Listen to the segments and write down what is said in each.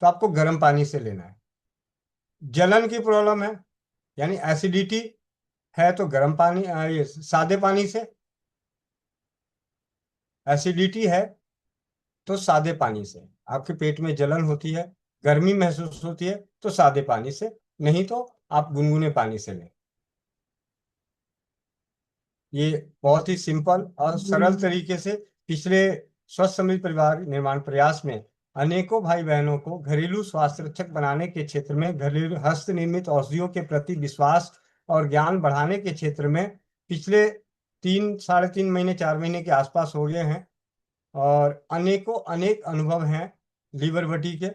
तो आपको गर्म पानी से लेना है। जलन की प्रॉब्लम है, यानी एसिडिटी है, तो गर्म पानी ये सादे पानी से। एसिडिटी है तो सादे पानी से। आपके पेट में जलन होती है, गर्मी महसूस होती है, तो सादे पानी से। नहीं तो आप गुनगुने पानी से लें। ये बहुत ही सिंपल और सरल तरीके से पिछले स्वस्थ समृद्ध परिवार निर्माण प्रयास में अनेकों भाई बहनों को घरेलू स्वास्थ्य रक्षक बनाने के क्षेत्र में, घरेलू हस्त निर्मित औषधियों के प्रति विश्वास और ज्ञान बढ़ाने के क्षेत्र में पिछले 3 साढ़े 3 महीने 4 महीने के आसपास हो गए हैं। और अनेकों अनेक अनुभव हैं लीवर भट्टी के।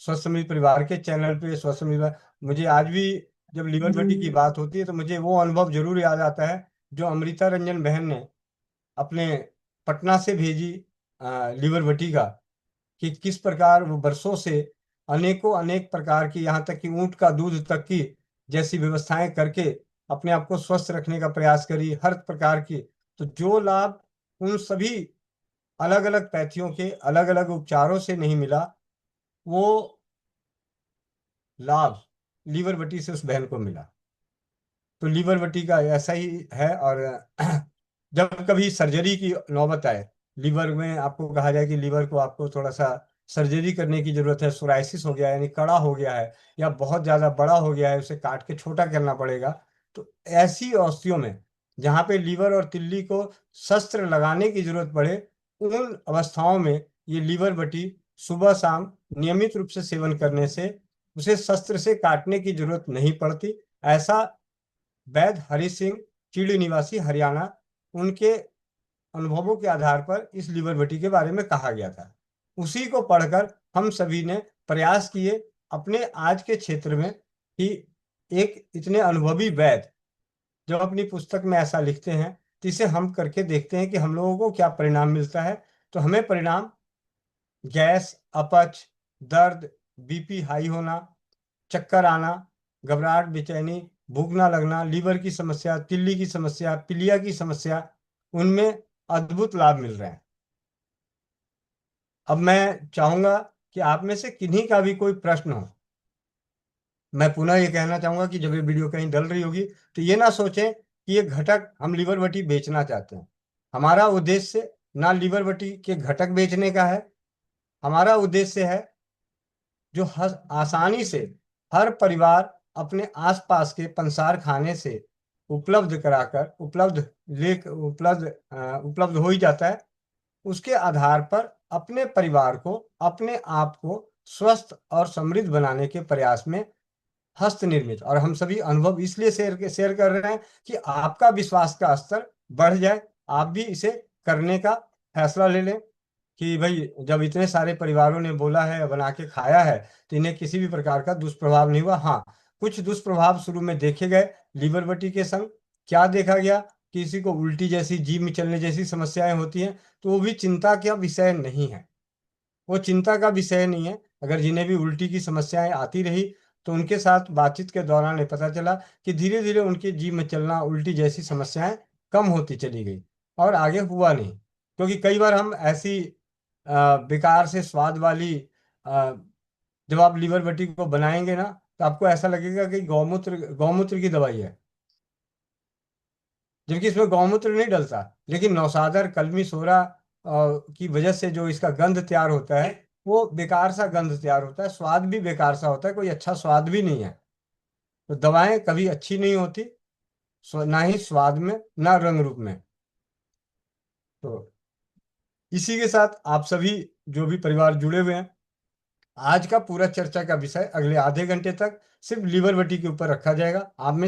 स्वस्थ समृद्ध परिवार के चैनल पे स्वस्थ समृद्ध, मुझे आज भी जब लीवर भट्टी की बात होती है तो मुझे वो अनुभव जरूर याद आता है जो अमृता रंजन बहन ने अपने पटना से भेजी लीवर भट्टी का, कि किस प्रकार वो बरसों से अनेकों अनेक प्रकार की, यहाँ तक कि ऊंट का दूध तक की जैसी व्यवस्थाएं करके अपने आप को स्वस्थ रखने का प्रयास करी, हर प्रकार की। तो जो लाभ उन सभी अलग अलग पैथियों के अलग अलग उपचारों से नहीं मिला, वो लाभ लीवर भट्टी से उस बहन को मिला। तो लीवर भट्टी का ऐसा ही है। और जब कभी सर्जरी की नौबत आए, लीवर में आपको कहा जाए कि लीवर को आपको थोड़ा सा सर्जरी करने की जरूरत है, सोराइसिस हो गया है, यानी कड़ा हो गया है, या बहुत ज्यादा बड़ा हो गया है, उसे काट के छोटा करना पड़ेगा, तो ऐसी अवस्थियों में जहाँ पे लीवर और तिल्ली को शस्त्र लगाने की जरूरत पड़े, उन अवस्थाओं में ये लीवर भट्टी सुबह शाम नियमित रूप से सेवन करने से उसे शस्त्र से काटने की जरूरत नहीं पड़ती। ऐसा वैद्य हरि सिंह, चीड़ी निवासी हरियाणा, उनके अनुभवों के आधार पर इस लीवर भट्टी के बारे में कहा गया था। उसी को पढ़कर हम सभी ने प्रयास किए अपने आज के क्षेत्र में कि एक इतने अनुभवी वैद्य जब अपनी पुस्तक में ऐसा लिखते हैं तो इसे हम करके देखते हैं कि हम लोगों को क्या परिणाम मिलता है। तो हमें परिणाम गैस, अपच, दर्द, बीपी हाई होना, चक्कर आना, घबराहट, बेचैनी, भूख ना लगना, लीवर की समस्या, तिल्ली की समस्या, पीलिया की समस्या, उनमें अद्भुत लाभ मिल रहे हैं। अब मैं चाहूंगा कि आप में से किन्हीं का भी कोई प्रश्न हो। मैं पुनः ये कहना चाहूंगा कि जब ये वीडियो कहीं डल रही होगी तो ये ना सोचें कि ये घटक हम लीवर भट्टी बेचना चाहते हैं। हमारा उद्देश्य ना लीवर भट्टी के घटक बेचने का है। हमारा उद्देश्य है जो आसानी से हर परिवार अपने आसपास के पंसार खाने से उपलब्ध कराकर उपलब्ध हो ही जाता है, उसके आधार पर अपने परिवार को, अपने आप को स्वस्थ और समृद्ध बनाने के प्रयास में हस्त निर्मित, और हम सभी अनुभव इसलिए शेयर कर रहे हैं कि आपका विश्वास का स्तर बढ़ जाए, आप भी इसे करने का फैसला ले लें कि भाई जब इतने सारे परिवारों ने बोला है, बना के खाया है, तो इन्हें किसी भी प्रकार का दुष्प्रभाव नहीं हुआ। हाँ, कुछ दुष्प्रभाव शुरू में देखे गए लीवर भट्टी के संग। क्या देखा गया? किसी को उल्टी जैसी, जीभ में चलने जैसी समस्याएं होती हैं, तो वो भी चिंता का विषय नहीं है। वो चिंता का विषय नहीं है। अगर जिन्हें भी उल्टी की समस्याएं आती रही तो उनके साथ बातचीत के दौरान ये पता चला कि धीरे धीरे उनके जीभ में चलना, उल्टी जैसी समस्याएं कम होती चली गई और आगे हुआ नहीं। क्योंकि कई बार हम ऐसी बेकार से स्वाद वाली अ, जब आप लीवर भट्टी को बनाएंगे ना, तो आपको ऐसा लगेगा कि गौमूत्र गौमूत्र की दवाई है, जबकि इसमें गौमूत्र नहीं डलता। लेकिन नौसादर, कलमी, सोरा की वजह से जो इसका गंध तैयार होता है, वो बेकार सा गंध तैयार होता है, स्वाद भी बेकार सा होता है, कोई अच्छा स्वाद भी नहीं है। तो दवाएं कभी अच्छी नहीं होती, ना ही स्वाद में, ना रंग रूप में। तो इसी के साथ आप सभी जो भी परिवार जुड़े हुए हैं, आज का पूरा चर्चा का विषय अगले आधे घंटे तक सिर्फ लीवर भट्टी के ऊपर रखा जाएगा। आप में